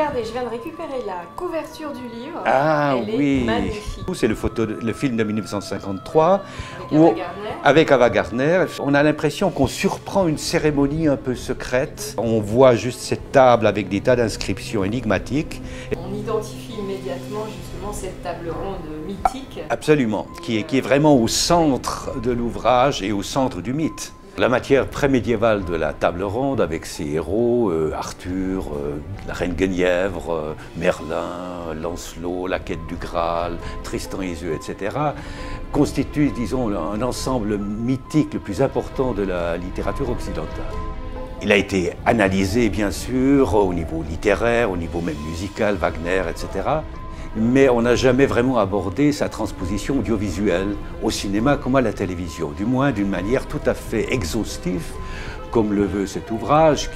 regardez, je viens de récupérer la couverture du livre. Ah Elle oui, est magnifique. c'est le film de 1953 Avec Ava Gardner. avec Ava Gardner. On a l'impression qu'on surprend une cérémonie un peu secrète. On voit juste cette table avec des tas d'inscriptions énigmatiques. On identifie immédiatement justement cette table ronde mythique. Absolument, qui est vraiment au centre de l'ouvrage et au centre du mythe. La matière prémédiévale de la table ronde avec ses héros, Arthur, la reine Guenièvre, Merlin, Lancelot, la quête du Graal, Tristan et Iseult, etc., constitue, disons, un ensemble mythique le plus important de la littérature occidentale. Il a été analysé, bien sûr, au niveau littéraire, au niveau même musical, Wagner, etc., mais on n'a jamais vraiment abordé sa transposition audiovisuelle au cinéma comme à la télévision, du moins d'une manière tout à fait exhaustive, comme le veut cet ouvrage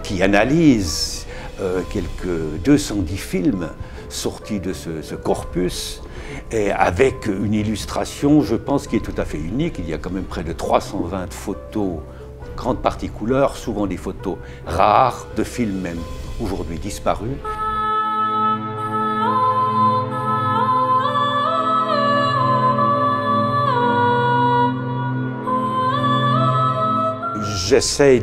qui analyse quelques 210 films sortis de ce corpus, et avec une illustration, je pense, qui est tout à fait unique. Il y a quand même près de 320 photos, grande partie couleur, souvent des photos rares, de films même aujourd'hui disparus. J'essaie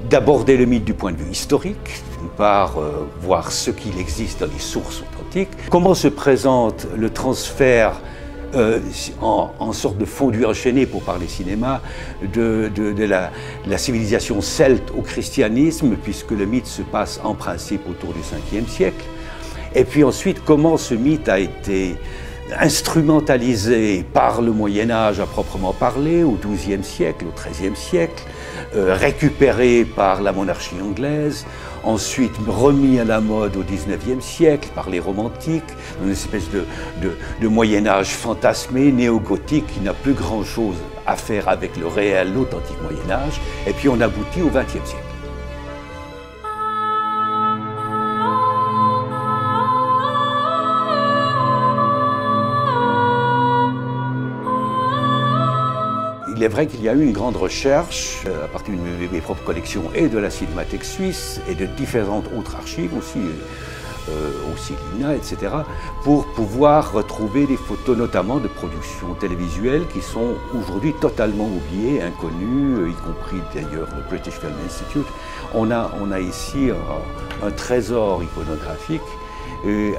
d'aborder le mythe du point de vue historique, d'une part, voir ce qu'il existe dans les sources authentiques, comment se présente le transfert en sorte de fondu enchaîné, pour parler cinéma, de la civilisation celte au christianisme, puisque le mythe se passe en principe autour du 5e siècle, et puis ensuite comment ce mythe a été instrumentalisé par le Moyen-Âge à proprement parler, au XIIe siècle, au XIIIe siècle, récupéré par la monarchie anglaise, ensuite remis à la mode au XIXe siècle par les romantiques, une espèce de Moyen-Âge fantasmé, néo-gothique, qui n'a plus grand-chose à faire avec le réel, l'authentique Moyen-Âge, et puis on aboutit au XXe siècle. Il est vrai qu'il y a eu une grande recherche à partir de mes propres collections et de la Cinémathèque suisse et de différentes autres archives aussi, l'INA, etc., pour pouvoir retrouver des photos notamment de productions télévisuelles qui sont aujourd'hui totalement oubliées, inconnues, y compris d'ailleurs le British Film Institute. On a ici un trésor iconographique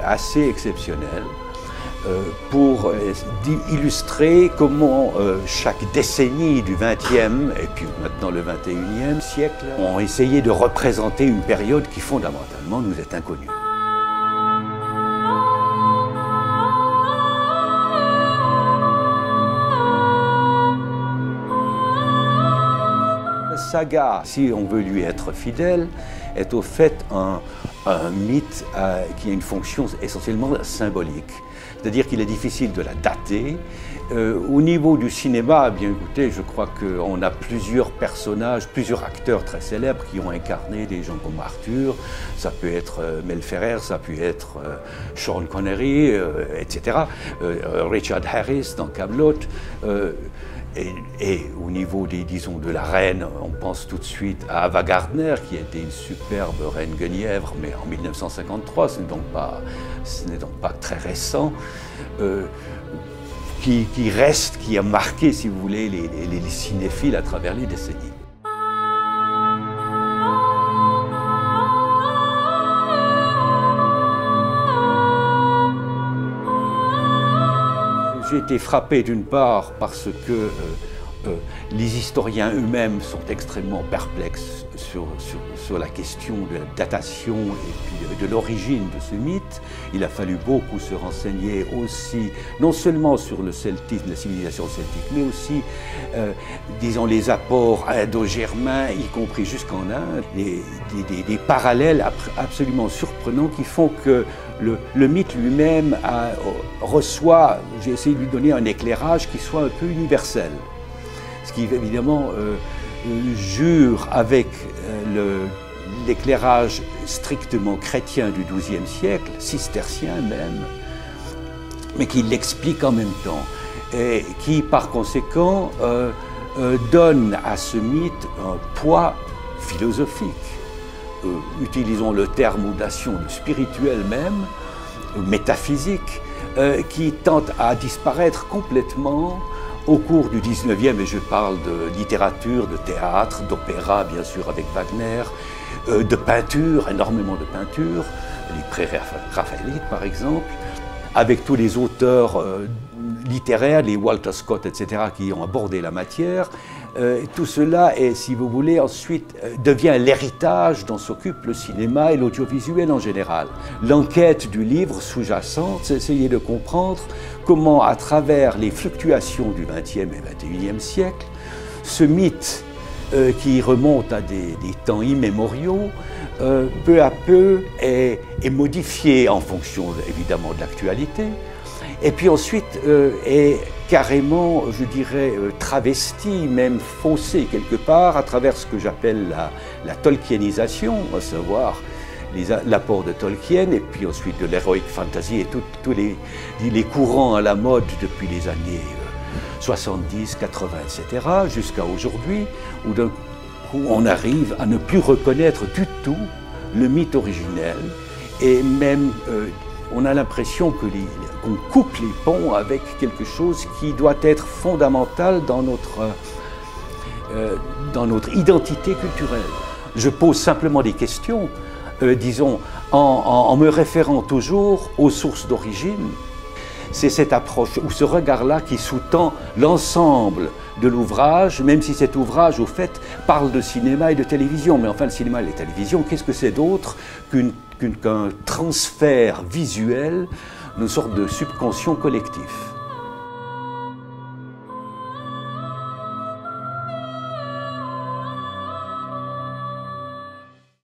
assez exceptionnel, pour illustrer comment chaque décennie du XXe et puis maintenant le XXIe siècle ont essayé de représenter une période qui fondamentalement nous est inconnue. La saga, si on veut lui être fidèle, est au fait un mythe qui a une fonction essentiellement symbolique. C'est-à-dire qu'il est difficile de la dater. Au niveau du cinéma, bien écoutez, je crois qu'on a plusieurs personnages, plusieurs acteurs très célèbres qui ont incarné des gens comme Arthur. Ça peut être Mel Ferrer, ça peut être Sean Connery, etc. Richard Harris dans Kaamelott. Et au niveau disons, de la reine, on pense tout de suite à Ava Gardner, qui était une superbe reine Guenièvre, mais en 1953, ce n'est donc pas très récent, qui a marqué, si vous voulez, les cinéphiles à travers les décennies. J'ai été frappé d'une part parce que les historiens eux-mêmes sont extrêmement perplexes sur la question de la datation et puis de l'origine de ce mythe. Il a fallu beaucoup se renseigner aussi, non seulement sur le celtisme, la civilisation celtique, mais aussi, disons, les apports indo-germains, y compris jusqu'en Inde, des parallèles absolument surprenants qui font que le mythe lui-même reçoit, j'ai essayé de lui donner un éclairage qui soit un peu universel. Ce qui évidemment jure avec l'éclairage strictement chrétien du XIIe siècle, cistercien même, mais qui l'explique en même temps, et qui par conséquent donne à ce mythe un poids philosophique utilisons le terme audacieux, le spirituel même, métaphysique, qui tente à disparaître complètement au cours du 19e, et je parle de littérature, de théâtre, d'opéra, bien sûr, avec Wagner, de peinture, énormément de peinture, les pré-raphaélites par exemple, avec tous les auteurs littéraires, les Walter Scott, etc., qui ont abordé la matière. Tout cela, est, si vous voulez, ensuite devient l'héritage dont s'occupe le cinéma et l'audiovisuel en général. L'enquête du livre sous-jacente, c'est essayer de comprendre comment, à travers les fluctuations du XXe et XXIe siècle, ce mythe qui remonte à des temps immémoriaux, peu à peu est modifié en fonction évidemment de l'actualité, et puis ensuite est carrément, je dirais, travesti, même faussé quelque part, à travers ce que j'appelle la Tolkienisation, à savoir l'apport de Tolkien, et puis ensuite de l'heroic fantasy et tous les courants à la mode depuis les années 70, 80, etc., jusqu'à aujourd'hui, où d'un coup on arrive à ne plus reconnaître du tout le mythe originel, et même on a l'impression qu'on coupe les ponts avec quelque chose qui doit être fondamental dans notre identité culturelle. Je pose simplement des questions, disons, en me référant toujours aux sources d'origine. C'est cette approche ou ce regard-là qui sous-tend l'ensemble de l'ouvrage, même si cet ouvrage, au fait, parle de cinéma et de télévision. Mais enfin, le cinéma et la télévision, qu'est-ce que c'est d'autre qu'un transfert visuel, une sorte de subconscient collectif.